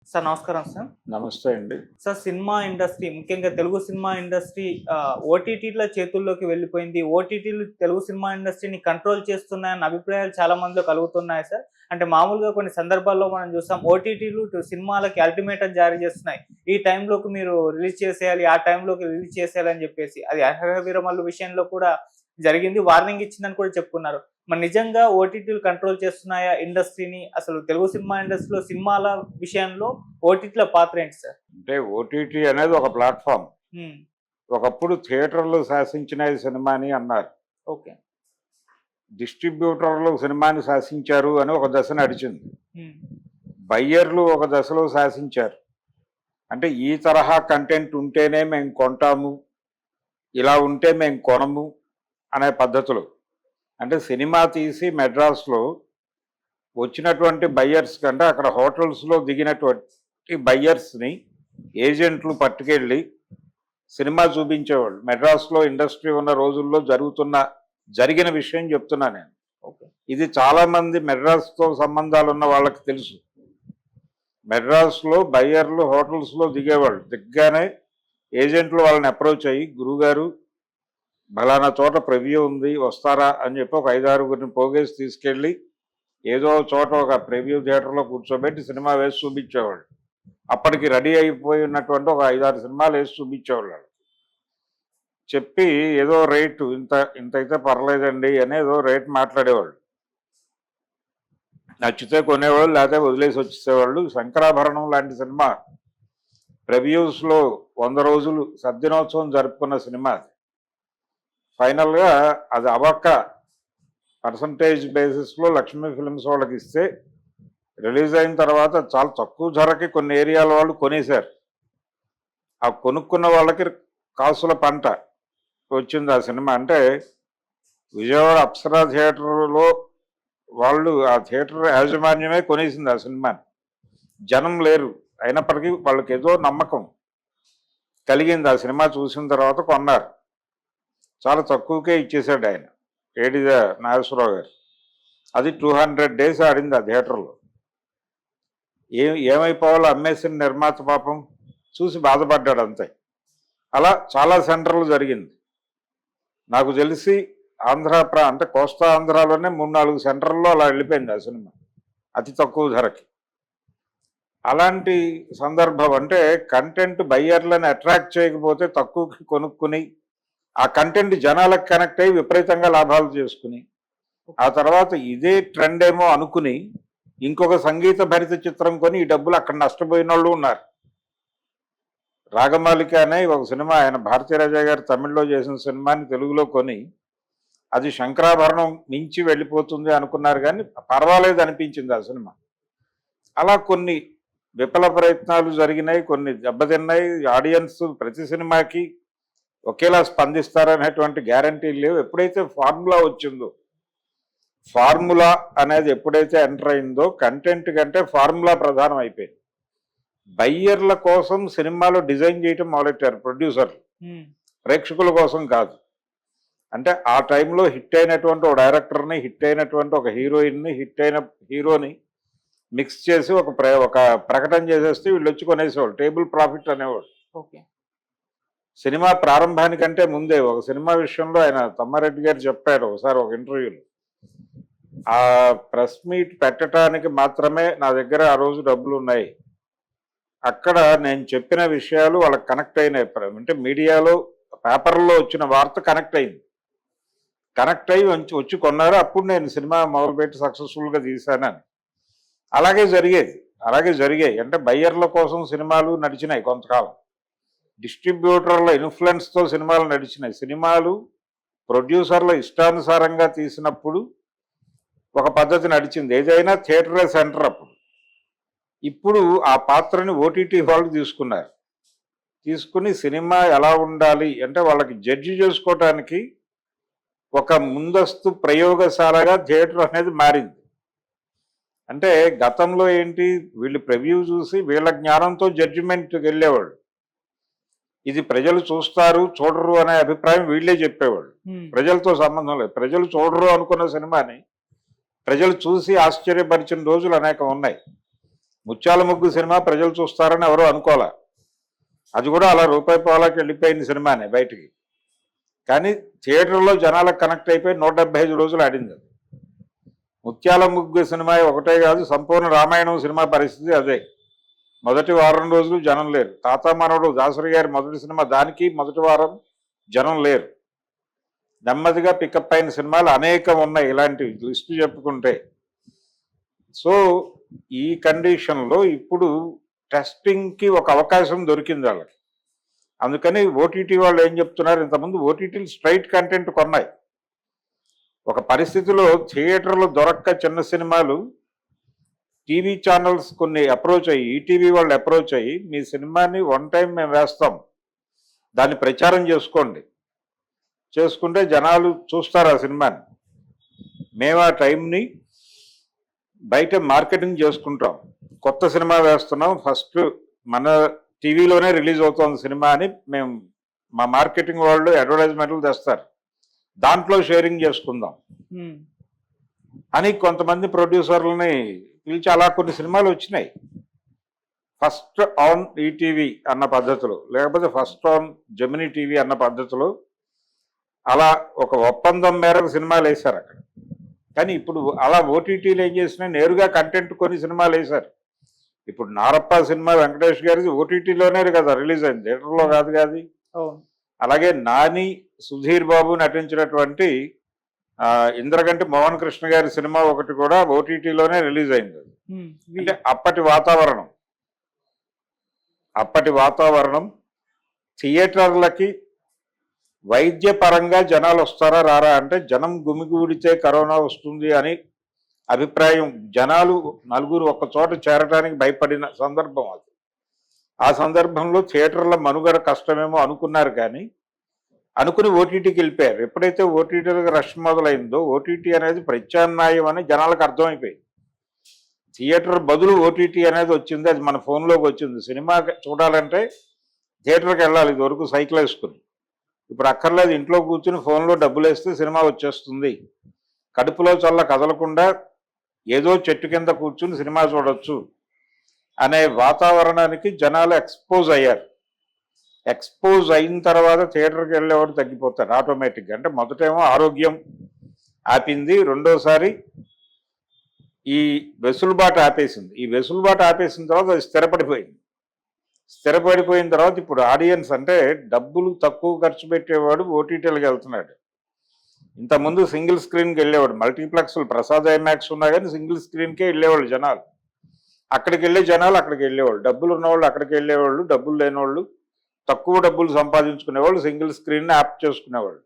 Sir నమస్కారం sir. నమస్తే అండి. సార్ సినిమా ఇండస్ట్రీ ముఖ్యంగా తెలుగు సినిమా ఇండస్ట్రీ ఓటీటీల చేతుల్లోకి వెళ్ళిపోయింది. ఓటీటీలు తెలుగు సినిమా ఇండస్ట్రీని కంట్రోల్ చేస్తున్నాయన్న అభిప్రాయాలు చాలా మందిలో కలుగుతున్నాయి సార్. అంటే మామూలుగా కొన్ని సందర్భాల్లో మనం చూసాం ఓటీటీలు సినిమాలకి అల్టిమేటం జారీ చేస్తున్నాయి. ఈ టైంలోకి మీరు రిలీజ్ చేసేయాలి, ఆ టైంలోకి రిలీజ్ చేసేయాలి అని చెప్పేసి. అది అర్హత విరమల విషయంలో కూడా జరిగింది. వార్నింగ్ ఇచ్చిందని కూడా చెప్పుకున్నారు. మరి నిజంగా ఓటీటీలు కంట్రోల్ చేస్తున్నాయా ఇండస్ట్రీని? అసలు తెలుగు సినిమా ఇండస్ట్రీలో సినిమాల విషయంలో ఓటీటీల పాత్ర ఏంటి సార్? అంటే ఓటీటీ అనేది ఒక ప్లాట్‌ఫార్మ్. హ్మ్. ఒకప్పుడు థియేటర్‌లు శాసించినయి సినిమాని అన్నారు. ఓకే. డిస్ట్రిబ్యూటర్లు సినిమాని శాసించారు అని ఒక దశ నడిచింది. హ్మ్. బయ్యర్లు ఒక దశలో శాసించారు. అంటే ఈ తరహా కంటెంట్ ఉంటేనే మేము కొంటాము, ఇలా ఉంటే మేము కొనము అనే పద్ధతులు. అంటే సినిమా తీసి మెడ్రాస్‌లో వచ్చినటువంటి బయ్యర్స్ కంటే అక్కడ హోటల్స్‌లో దిగినటువంటి బయ్యర్స్‌ని ఏజెంట్లు పట్టుకెళ్ళి సినిమా చూపించేవాళ్ళు. మెడ్రాస్‌లో ఇండస్ట్రీ ఉన్న రోజుల్లో జరిగిన విషయం చెప్తున్నా నేను. ఓకే. ఇది చాలామంది మెడ్రాస్‌తో సంబంధాలున్న వాళ్ళకి తెలుసు. మెడ్రాస్‌లో బయ్యర్లు హోటల్స్‌లో దిగేవాళ్ళు. దిగ్గానే ఏజెంట్లు వాళ్ళని అప్రోచ్ అయ్యి, గురువుగారు ఫలానా చోట ప్రివ్యూ ఉంది వస్తారా అని చెప్పి ఒక 5, 6గురిని పోగేసి తీసుకెళ్ళి ఏదో చోట ఒక ప్రివ్యూ థియేటర్లో కూర్చోబెట్టి సినిమా వేసి చూపించేవాళ్ళు. అప్పటికి రెడీ అయిపోయి ఉన్నటువంటి ఒక 5, 6 సినిమాలు వేసి చూపించేవాళ్ళు. చెప్పి ఏదో రేటు ఇంతైతే పర్లేదండి అని ఏదో రేట్ మాట్లాడేవాళ్ళు. నచ్చితే కొనేవాళ్ళు, లేకపోతే వదిలేసి వచ్చేసేవాళ్ళు. శంకరాభరణం లాంటి సినిమా ప్రివ్యూస్లో 100 రోజులు సద్దినోత్సవం జరుపుకున్న సినిమా అది. ఫైనల్గా అది అవ్వక పర్సంటేజ్ బేసిస్లో లక్ష్మీ ఫిల్మ్స్ వాళ్ళకి ఇస్తే రిలీజ్ అయిన తర్వాత చాలా తక్కువ ధరకి కొన్ని ఏరియాల వాళ్ళు కొనేశారు. ఆ కొనుక్కున్న వాళ్ళకి కాసుల పంట వచ్చింది ఆ సినిమా. అంటే విజయవాడ అప్సరా థియేటర్లో వాళ్ళు ఆ థియేటర్ యాజమాన్యమే కొనేసింది ఆ సినిమాని. జనం లేరు, అయినప్పటికీ వాళ్ళకి ఏదో నమ్మకం కలిగింది. ఆ సినిమా చూసిన తర్వాత కొన్నారు. చాలా తక్కువకే ఇచ్చేసాడు ఆయన, ఏడిద నాగేశ్వరరావు గారు. అది 200 days ఆడింది ఆ థియేటర్లో. ఏమైపోవాలో అమ్మేసిన నిర్మాత పాపం చూసి బాధపడ్డాడు అంతే. అలా చాలా సెంటర్లు జరిగింది. నాకు తెలిసి అంటే కోస్తా ఆంధ్రాలోనే 3-4 సెంటర్లలో అలా వెళ్ళిపోయింది ఆ సినిమా అతి తక్కువ ధరకి. అలాంటి సందర్భం అంటే కంటెంట్ బయ్యర్లను అట్రాక్ట్ చేయకపోతే తక్కువకి కొనుక్కుని ఆ కంటెంట్ జనాలకు కనెక్ట్ అయ్యి విపరీతంగా లాభాలు చేసుకుని ఆ తర్వాత ఇదే ట్రెండ్ ఏమో అనుకుని ఇంకొక సంగీత భరిత చిత్రం కొని ఈ డబ్బులు అక్కడ నష్టపోయిన వాళ్ళు ఉన్నారు. రాగమాలిక అనే ఒక సినిమా ఆయన భారతీరాజా గారు తమిళ్లో చేసిన సినిమాని తెలుగులో కొని అది శంకరాభరణం మించి వెళ్ళిపోతుంది అనుకున్నారు, కానీ పర్వాలేదు అనిపించింది ఆ సినిమా. అలా కొన్ని విఫల ప్రయత్నాలు జరిగినాయి, కొన్ని దెబ్బతిన్నాయి. ఆడియన్స్ ప్రతి సినిమాకి ఒకేలా స్పందిస్తారనేటువంటి గ్యారంటీలు లేవు. ఎప్పుడైతే ఫార్ములా వచ్చిందో, ఫార్ములా అనేది ఎప్పుడైతే ఎంటర్ అయిందో కంటెంట్ కంటే ఫార్ములా ప్రధానం అయిపోయింది. బయ్యర్ల కోసం సినిమాలో డిజైన్ చేయటం మొదలెట్టారు ప్రొడ్యూసర్లు, ప్రేక్షకుల కోసం కాదు. అంటే ఆ టైంలో హిట్ అయినటువంటి ఒక డైరెక్టర్ని, హిట్ అయినటువంటి ఒక హీరోయిన్ని, హిట్ అయిన హీరోని మిక్స్ చేసి ఒక ప్రకటన చేసేస్తే వీళ్ళు వచ్చి కొనేసేవాళ్ళు. టేబుల్ ప్రాఫిట్ అనేవాడు. ఓకే. సినిమా ప్రారంభానికంటే ముందే ఒక సినిమా విషయంలో ఆయన తమ్మారెడ్డి గారు చెప్పారు ఒకసారి ఒక ఇంటర్వ్యూలో, ఆ ప్రెస్ మీట్ పెట్టడానికి మాత్రమే నా దగ్గర ఆ రోజు డబ్బులు ఉన్నాయి. అక్కడ నేను చెప్పిన విషయాలు వాళ్ళకి కనెక్ట్ అయినాయి. అంటే మీడియాలో పేపర్లో వచ్చిన వార్త కనెక్ట్ అయింది. కనెక్ట్ అయ్యి వచ్చి కొన్నారు. అప్పుడు నేను సినిమా మొదలుపెట్టి సక్సెస్ఫుల్గా తీశానని. అలాగే జరిగాయి. అంటే బయ్యర్ల కోసం సినిమాలు నడిచినాయి కొంతకాలం. డిస్ట్రిబ్యూటర్ల ఇన్ఫ్లుయెన్స్తో సినిమాలు నడిచినాయి. సినిమాలు ప్రొడ్యూసర్ల ఇష్టానుసారంగా తీసినప్పుడు ఒక పద్ధతి నడిచింది. ఏదైనా థియేటరే సెంటర్ అప్పుడు. ఇప్పుడు ఆ పాత్రని ఓటీటీ వాళ్ళు తీసుకుని సినిమా ఎలా ఉండాలి అంటే వాళ్ళకి జడ్జి చేసుకోవటానికి ఒక ముందస్తు ప్రయోగశాలగా థియేటర్ అనేది మారింది. అంటే గతంలో ఏంటి, వీళ్ళు ప్రివ్యూ చూసి వీళ్ళ జ్ఞానంతో జడ్జిమెంట్కి వెళ్ళేవాళ్ళు. ఇది ప్రజలు చూస్తారు చూడరు అనే అభిప్రాయం వీళ్ళే చెప్పేవాళ్ళు. ప్రజలతో సంబంధం లేదు. ప్రజలు చూడరు అనుకున్న సినిమాని ప్రజలు చూసి ఆశ్చర్యపరిచిన రోజులు అనేకం ఉన్నాయి. ముత్యాల ముగ్గు సినిమా ప్రజలు చూస్తారని ఎవరో అనుకోలే. అది కూడా అలా రూపాయి పావులాకి వెళ్ళిపోయిన సినిమానే బయటికి. కానీ థియేటర్లో జనాలకు కనెక్ట్ అయిపోయి 175 రోజులు ఆడింది అది. ముత్యాల ముగ్గు సినిమా ఒకటే కాదు, సంపూర్ణ రామాయణం సినిమా పరిస్థితి అదే. మొదటి వారం రోజులు జనం లేరు. తాత మనవడు దాసరి గారి మొదటి సినిమా, దానికి మొదటి వారం జనం లేరు. నెమ్మదిగా పికప్ అయిన సినిమాలు అనేకం ఉన్నాయి, ఇలాంటివి లిస్టు చెప్పుకుంటే. సో ఈ కండిషన్లో ఇప్పుడు టెస్టింగ్కి ఒక అవకాశం దొరికింది వాళ్ళకి. అందుకని ఓటీటీ వాళ్ళు ఏం చెప్తున్నారు, ఇంతకుముందు ఓటీటీలు స్ట్రైట్ కంటెంట్ కొన్నాయి. ఒక పరిస్థితిలో థియేటర్లు దొరక్క చిన్న సినిమాలు టీవీ ఛానల్స్ కొన్ని అప్రోచ్ అయ్యి, ఈటీవీ వాళ్ళు అప్రోచ్ అయ్యి, మీ సినిమాని వన్ టైం మేము వేస్తాం, దాన్ని ప్రచారం చేసుకోండి, చేసుకుంటే జనాలు చూస్తారు ఆ సినిమాని, మేము ఆ టైంని బయట మార్కెటింగ్ చేసుకుంటాం, కొత్త సినిమా వేస్తున్నాం, ఫస్ట్ మన టీవీలోనే రిలీజ్ అవుతుంది సినిమా అని మేము మా మార్కెటింగ్ వాళ్ళు అడ్వర్టైజ్మెంట్లు తెస్తారు, దాంట్లో షేరింగ్ చేసుకుందాం అని కొంతమంది ప్రొడ్యూసర్లని పిలిచి అలా కొన్ని సినిమాలు వచ్చినాయి. ఫస్ట్ ఆన్ ఈటీవీ అన్న పద్ధతిలో, లేకపోతే ఫస్ట్ ఆన్ జెమినీ టీవీ అన్న పద్ధతిలో అలా ఒక ఒప్పందం మేరకు సినిమాలు వేశారు అక్కడ. కానీ ఇప్పుడు అలా ఓటీటీలు ఏం చేసినాయి, నేరుగా కంటెంట్ కొన్ని సినిమాలు వేశారు. ఇప్పుడు నారప్ప సినిమా వెంకటేష్ గారిది ఓటీటీలోనే కదా రిలీజ్ అయింది, థియేటర్లో కాదు కాదు. అలాగే నాని సుధీర్ బాబు నటించినటువంటి ఇంద్రగంటి మోహన్ కృష్ణ గారి సినిమా ఒకటి కూడా ఓటీటీలోనే రిలీజ్ అయింది. అంటే అప్పటి వాతావరణం థియేటర్లకి వైద్యపరంగా జనాలు వస్తారా రారా అంటే, జనం గుమిగూడితే కరోనా వస్తుంది అని అభిప్రాయం, జనాలు నలుగురు ఒక్క చోట చేరడానికి భయపడిన సందర్భం అది. ఆ సందర్భంలో థియేటర్ల మనుగడ కష్టమేమో అనుకున్నారు, కానీ అనుకుని ఓటీటీకి వెళ్ళిపోయారు. ఎప్పుడైతే ఓటీటీలకు రష్ మొదలైందో ఓటీటీ అనేది ప్రత్యామ్నాయం అని జనాలకు అర్థమైపోయింది. థియేటర్ బదులు ఓటీటీ అనేది వచ్చింది, అది మన ఫోన్లోకి వచ్చింది. సినిమా చూడాలంటే థియేటర్కి వెళ్ళాలి, ఇది వరకు సైకిల్ వేసుకుని. ఇప్పుడు అక్కర్లేదు, ఇంట్లో కూర్చుని ఫోన్లో డబ్బులు వేస్తే సినిమా వచ్చేస్తుంది, కడుపులో చల్ల కదలకుండా ఏదో చెట్టు కింద కూర్చుని సినిమా చూడొచ్చు అనే వాతావరణానికి జనాలు ఎక్స్పోజ్ అయ్యారు. ఎక్స్పోజ్ అయిన తర్వాత థియేటర్కి వెళ్ళేవాడు తగ్గిపోతారు ఆటోమేటిక్గా. అంటే మొదటేమో ఆరోగ్యం ఆపింది, రెండోసారి ఈ వెసులుబాటు ఆపేసింది. ఈ వెసులుబాటు ఆపేసిన తర్వాత అది స్థిరపడిపోయిన తర్వాత ఇప్పుడు ఆడియన్స్ అంటే డబ్బులు తక్కువ ఖర్చు పెట్టేవాడు ఓటీటీలకు వెళ్తున్నాడు. ఇంతకుముందు సింగిల్ స్క్రీన్కి వెళ్ళేవాడు, మల్టీప్లెక్స్లు ప్రసాద్ ఐమాక్స్ ఉన్నా కానీ సింగిల్ స్క్రీన్కే వెళ్ళేవాళ్ళు జనాలు. అక్కడికి వెళ్ళే జనాలు అక్కడికి వెళ్ళేవాళ్ళు, డబ్బులు ఉన్నవాళ్ళు అక్కడికి వెళ్ళేవాళ్ళు, డబ్బులు లేనివాళ్ళు తక్కువ డబ్బులు సంపాదించుకునేవాళ్ళు సింగిల్ స్క్రీన్ని యాప్ చేసుకునేవాళ్ళు.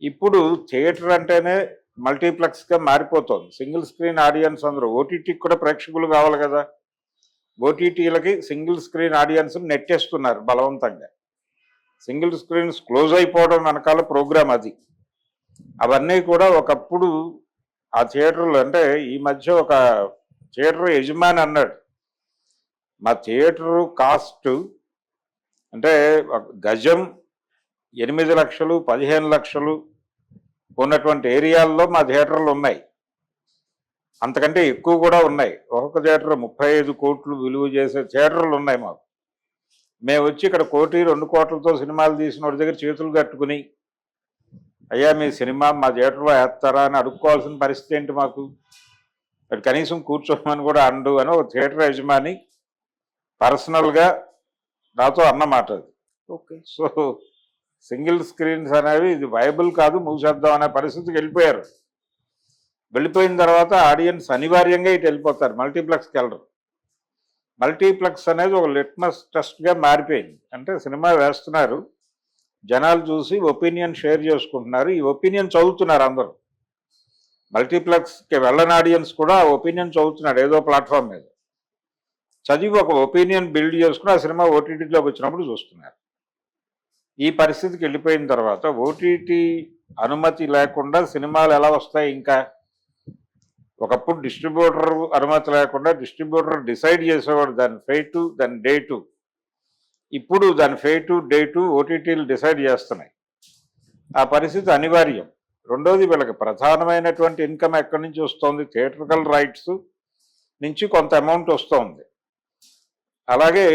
ఇప్పుడు థియేటర్ అంటేనే మల్టీప్లెక్స్గా మారిపోతుంది. సింగిల్ స్క్రీన్ ఆడియన్స్ అందరూ ఓటీటీకి కూడా ప్రేక్షకులు కావాలి కదా, ఓటీటీలకి సింగిల్ స్క్రీన్ ఆడియన్స్ నెట్టేస్తున్నారు బలవంతంగా. సింగిల్ స్క్రీన్స్ క్లోజ్ అయిపోవడం వెనకాల ప్రోగ్రామ్ అది. అవన్నీ కూడా ఒకప్పుడు ఆ థియేటర్లు, అంటే ఈ మధ్య ఒక థియేటర్ యజమాని అన్నాడు, మా థియేటరు కాస్ట్ అంటే గజం 8 లక్షలు 15 లక్షలు ఉన్నటువంటి ఏరియాల్లో మా థియేటర్లు ఉన్నాయి, అంతకంటే ఎక్కువ కూడా ఉన్నాయి. ఒక్కొక్క థియేటర్ 35 కోట్లు విలువ చేసే థియేటర్లు ఉన్నాయి మాకు. మేము వచ్చి ఇక్కడ 1 కోటి 2 కోట్లతో సినిమాలు తీసిన వాడి దగ్గర చేతులు కట్టుకుని, అయ్యా మీ సినిమా మా థియేటర్లో వేస్తారా అని అడుక్కోవాల్సిన పరిస్థితి ఏంటి మాకు, అది కనీసం కూర్చోమని కూడా అండు అని ఒక థియేటర్ యజమాని పర్సనల్గా నాతో అన్నమాట అది. ఓకే. సో సింగిల్ స్క్రీన్స్ అనేవి ఇది వైబుల్ కాదు, మూసేద్దాం అనే పరిస్థితికి వెళ్ళిపోయారు. వెళ్ళిపోయిన తర్వాత ఆడియన్స్ అనివార్యంగా ఇటు వెళ్ళిపోతారు, మల్టీప్లెక్స్కి వెళ్ళరు. మల్టీప్లెక్స్ అనేది ఒక లిట్మస్ టెస్ట్గా మారిపోయింది. అంటే సినిమా వేస్తున్నారు, జనాలు చూసి ఒపీనియన్ షేర్ చేసుకుంటున్నారు, ఈ ఒపీనియన్ చదువుతున్నారు అందరూ. మల్టీప్లెక్స్కి వెళ్ళని ఆడియన్స్ కూడా ఆ ఒపీనియన్ చదువుతున్నాడు ఏదో ప్లాట్ఫామ్ మీద, చదివి ఒక ఒపీనియన్ బిల్డ్ చేసుకుని ఆ సినిమా ఓటీటీలోకి వచ్చినప్పుడు చూస్తున్నారు. ఈ పరిస్థితికి వెళ్ళిపోయిన తర్వాత ఓటీటీ అనుమతి లేకుండా సినిమాలు ఎలా వస్తాయి? ఇంకా ఒకప్పుడు డిస్ట్రిబ్యూటర్ అనుమతి లేకుండా డిస్ట్రిబ్యూటర్ డిసైడ్ చేసేవాడు దాని ఫేటు దాని డేటు. ఇప్పుడు దాని ఫేటు డేటు ఓటీటీలు డిసైడ్ చేస్తున్నాయి. ఆ పరిస్థితి అనివార్యం. రెండోది, వీళ్ళకి ప్రధానమైనటువంటి ఇన్కమ్ ఎక్కడి నుంచి వస్తుంది? థియేటర్కల్ రైట్స్, నుంచి కొంత అమౌంట్ వస్తుంది. అలాగే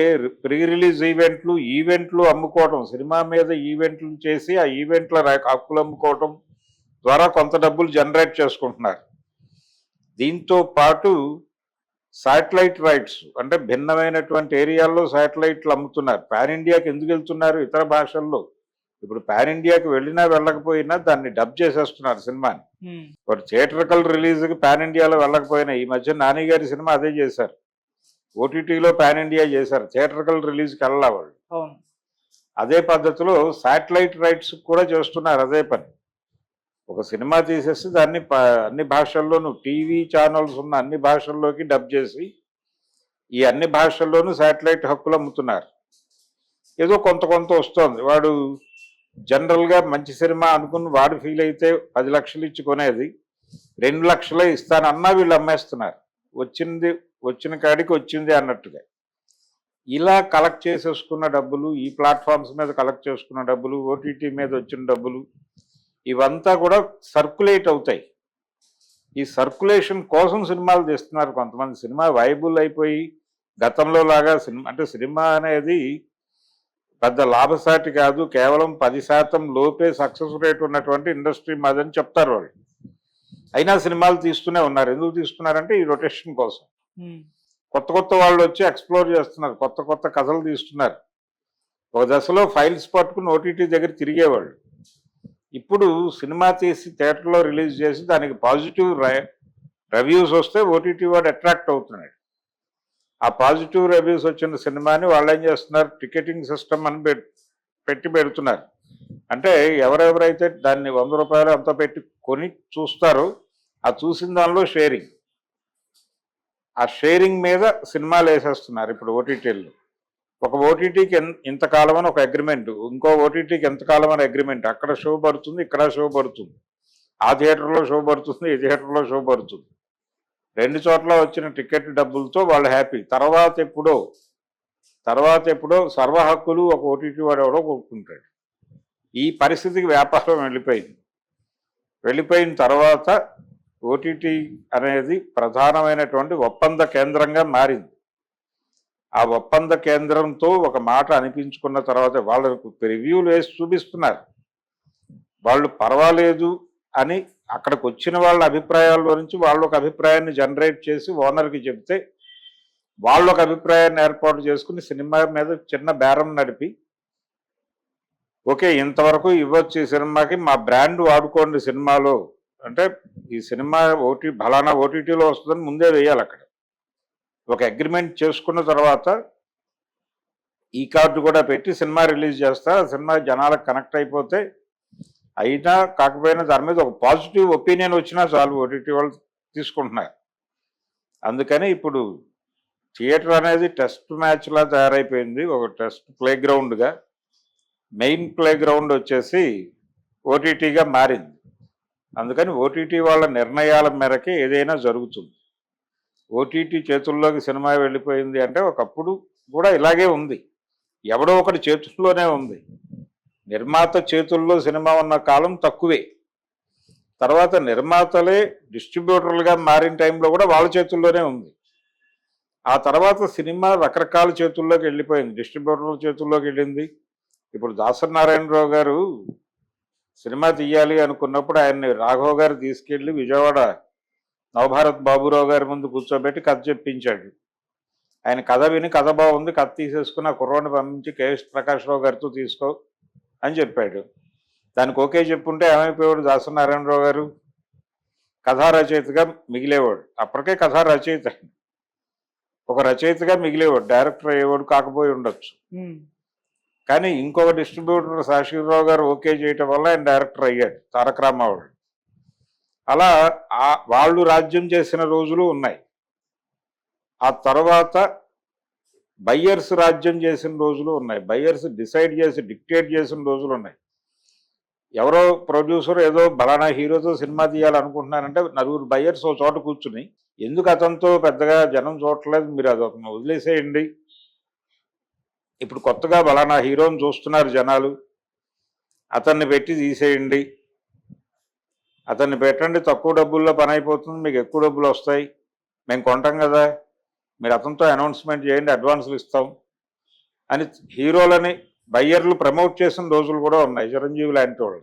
ప్రీ రిలీజ్ ఈవెంట్లు అమ్ముకోవటం, సినిమా మీద ఈవెంట్లు చేసి ఆ ఈవెంట్ల హక్కులు అమ్ముకోవటం ద్వారా కొంత డబ్బులు జనరేట్ చేసుకుంటున్నారు. దీంతో పాటు శాటిలైట్ రైట్స్ అంటే భిన్నమైనటువంటి ఏరియాల్లో శాటిలైట్లు అమ్ముతున్నారు. పాన్ ఇండియాకి ఎందుకు వెళ్తున్నారు? ఇతర భాషల్లో. ఇప్పుడు పాన్ ఇండియాకి వెళ్ళినా వెళ్ళకపోయినా దాన్ని డబ్ చేసేస్తున్నారు సినిమాని. ఒక థియేటర్కల్ రిలీజ్కి పాన్ ఇండియాలో వెళ్ళకపోయినా ఈ మధ్య నాని గారి సినిమా అదే చేశారు. ఓటీటీలో పాన్ ఇండియా చేశారు, థియేటర్కల్ రిలీజ్కి వెళ్ళా వాళ్ళు. అదే పద్ధతిలో శాటిలైట్ రైట్స్ కూడా చేస్తున్నారు అదే పని. ఒక సినిమా తీసేసి దాన్ని అన్ని భాషల్లోనూ టీవీ ఛానల్స్ ఉన్న అన్ని భాషల్లోకి డబ్ చేసి ఈ అన్ని భాషల్లోనూ శాటిలైట్ హక్కులు అమ్ముతున్నారు. ఏదో కొంత కొంత వస్తుంది. వాడు జనరల్గా మంచి సినిమా అనుకుని వాడు ఫీల్ అయితే 10 లక్షలు ఇచ్చి కొనేది 2 లక్షలే ఇస్తానన్నా వీళ్ళు అమ్మేస్తున్నారు. వచ్చిన కాడికి వచ్చింది అన్నట్టుగా. ఇలా కలెక్ట్ చేసేసుకున్న డబ్బులు, ఈ ప్లాట్ఫామ్స్ మీద కలెక్ట్ చేసుకున్న డబ్బులు, ఓటీటీ మీద వచ్చిన డబ్బులు ఇవంతా కూడా సర్క్యులేట్ అవుతాయి. ఈ సర్క్యులేషన్ కోసం సినిమాలు తీస్తున్నారు కొంతమంది. సినిమా వైబుల్ అయిపోయి గతంలో లాగా సినిమా అనేది పెద్ద లాభసాటి కాదు, కేవలం 10% లోపే సక్సెస్ రేట్ ఉన్నటువంటి ఇండస్ట్రీ మాదని చెప్తారు వాళ్ళు. అయినా సినిమాలు తీస్తూనే ఉన్నారు. ఎందుకు తీస్తున్నారంటే ఈ రొటేషన్ కోసం. కొత్త కొత్త వాళ్ళు వచ్చి ఎక్స్ప్లోర్ చేస్తున్నారు, కొత్త కొత్త కథలు తీస్తున్నారు. ఒక దశలో ఫైల్స్ పట్టుకుని ఓటీటీ దగ్గర తిరిగేవాళ్ళు. ఇప్పుడు సినిమా తీసి థియేటర్లో రిలీజ్ చేసి దానికి పాజిటివ్ రివ్యూస్ వస్తే ఓటీటీ వాడు అట్రాక్ట్ అవుతున్నాడు. ఆ పాజిటివ్ రివ్యూస్ వచ్చిన సినిమాని వాళ్ళు ఏం చేస్తున్నారు, టికెటింగ్ సిస్టమ్ అని పెట్టి పెడుతున్నారు. అంటే ఎవరెవరైతే దాన్ని 100 రూపాయలు అంత పెట్టి కొని చూస్తారో ఆ చూసిన దానిలో షేరింగ్, ఆ షేరింగ్ మీద సినిమాలు వేసేస్తున్నారు ఇప్పుడు ఓటీటీల్లో. ఒక ఓటీటీకి ఇంతకాలం అని ఒక అగ్రిమెంట్, ఇంకో ఓటీటీకి ఎంతకాలం అని అగ్రిమెంట్. అక్కడ షో పడుతుంది, ఇక్కడ షో పడుతుంది, ఆ థియేటర్లో షో పడుతుంది, ఈ థియేటర్లో షో పడుతుంది. 2 చోట్ల వచ్చిన టికెట్ డబ్బులతో వాళ్ళు హ్యాపీ. తర్వాత ఎప్పుడో సర్వ హక్కులు ఒక ఓటీటీ వాడు ఎవడో కొనుక్కుంటాడు. ఈ పరిస్థితికి వ్యాపారం వెళ్ళిపోయిన తర్వాత ఓటీటీ అనేది ప్రధానమైనటువంటి ఒప్పంద కేంద్రంగా మారింది. ఆ ఒప్పంద కేంద్రంతో ఒక మాట అనిపించుకున్న తర్వాత వాళ్ళకు రివ్యూలు వేసి చూపిస్తున్నారు. వాళ్ళు పర్వాలేదు అని అక్కడికి వచ్చిన వాళ్ళ అభిప్రాయాల్లో నుంచి వాళ్ళు ఒక అభిప్రాయాన్ని జనరేట్ చేసి ఓనర్కి చెప్తే వాళ్ళు ఒక అభిప్రాయాన్ని ఏర్పాటు చేసుకుని సినిమా మీద చిన్న బేరం నడిపి, ఓకే ఇంతవరకు ఇవ్వచ్చు ఈ సినిమాకి, మా బ్రాండ్ వాడుకోండి సినిమాలో అంటే ఈ సినిమా ఫలానా ఓటీటీలో వస్తుందని ముందే వేయాలి. అక్కడ ఒక అగ్రిమెంట్ చేసుకున్న తర్వాత ఈ కార్డు కూడా పెట్టి సినిమా రిలీజ్ చేస్తా, సినిమా జనాలకు కనెక్ట్ అయిపోతే అయినా కాకపోయినా దాని మీద ఒక పాజిటివ్ ఒపీనియన్ వచ్చినా చాలు ఓటీటీ వాళ్ళు తీసుకుంటున్నారు. అందుకని ఇప్పుడు థియేటర్ అనేది టెస్ట్ మ్యాచ్లా తయారైపోయింది, ఒక టెస్ట్ ప్లే గ్రౌండ్గా. మెయిన్ ప్లే గ్రౌండ్ వచ్చేసి ఓటీటీగా మారింది. అందుకని ఓటీటీ వాళ్ళ నిర్ణయాల మేరకే ఏదైనా జరుగుతుంది. ఓటీటీ చేతుల్లోకి సినిమా వెళ్ళిపోయింది అంటే ఒకప్పుడు కూడా ఇలాగే ఉంది, ఎవడో ఒకటి చేతుల్లోనే ఉంది. నిర్మాత చేతుల్లో సినిమా ఉన్న కాలం తక్కువే. తర్వాత నిర్మాతలే డిస్ట్రిబ్యూటర్లుగా మారిన టైంలో కూడా వాళ్ళ చేతుల్లోనే ఉంది. ఆ తర్వాత సినిమా రకరకాల చేతుల్లోకి వెళ్ళిపోయింది, డిస్ట్రిబ్యూటర్ల చేతుల్లోకి వెళ్ళింది. ఇప్పుడు దాసరి నారాయణరావు గారు సినిమా తీయాలి అనుకున్నప్పుడు ఆయన్ని రాఘవ గారు తీసుకెళ్లి విజయవాడ నవభారత్ బాబురావు గారి ముందు కూర్చోబెట్టి కథ చెప్పించాడు. ఆయన కథ విని కథ బాగుంది, కథ తీసేసుకుని ఆ కుర్రాన్ని పంపించి కేఎస్ ప్రకాశ్రావు గారితో తీసుకో అని చెప్పాడు. దానికి ఓకే చెప్పుంటే ఏమైపోయాడు దాసరి నారాయణరావు గారు, కథా రచయితగా మిగిలేవాడు. అప్పటికే కథా రచయిత, ఒక రచయితగా మిగిలేవాడు, డైరెక్టర్ అయ్యేవాడు కాకపోయి ఉండొచ్చు. కానీ ఇంకొక డిస్ట్రిబ్యూటర్ శాశ్వతరావు గారు ఓకే చేయటం వల్ల ఆయన డైరెక్టర్ అయ్యాడు, తారక రామారావు. అలా వాళ్ళు రాజ్యం చేసిన రోజులు ఉన్నాయి. ఆ తర్వాత బయ్యర్స్ రాజ్యం చేసిన రోజులు ఉన్నాయి, బయ్యర్స్ డిసైడ్ చేసి డిక్టేట్ చేసిన రోజులు ఉన్నాయి. ఎవరో ప్రొడ్యూసర్ ఏదో బలానా హీరోతో సినిమా తీయాలనుకుంటున్నారంటే 4 బయ్యర్స్ ఓ చోట కూర్చుని ఎందుకు అతనితో పెద్దగా జనం చూడట్లేదు, మీరు అదొక వదిలేసేయండి, ఇప్పుడు కొత్తగా బలానా హీరోని చూస్తున్నారు జనాలు, అతన్ని పెట్టి తీసేయండి, అతన్ని పెట్టండి, తక్కువ డబ్బుల్లో పని అయిపోతుంది, మీకు ఎక్కువ డబ్బులు వస్తాయి మేము కొంటాం కదా, మీరు అతనితో అనౌన్స్మెంట్ చేయండి, అడ్వాన్సులు ఇస్తాం అని హీరోలని బయ్యర్లు ప్రమోట్ చేసిన రోజులు కూడా ఉన్నాయి చిరంజీవి లాంటి వాళ్ళు.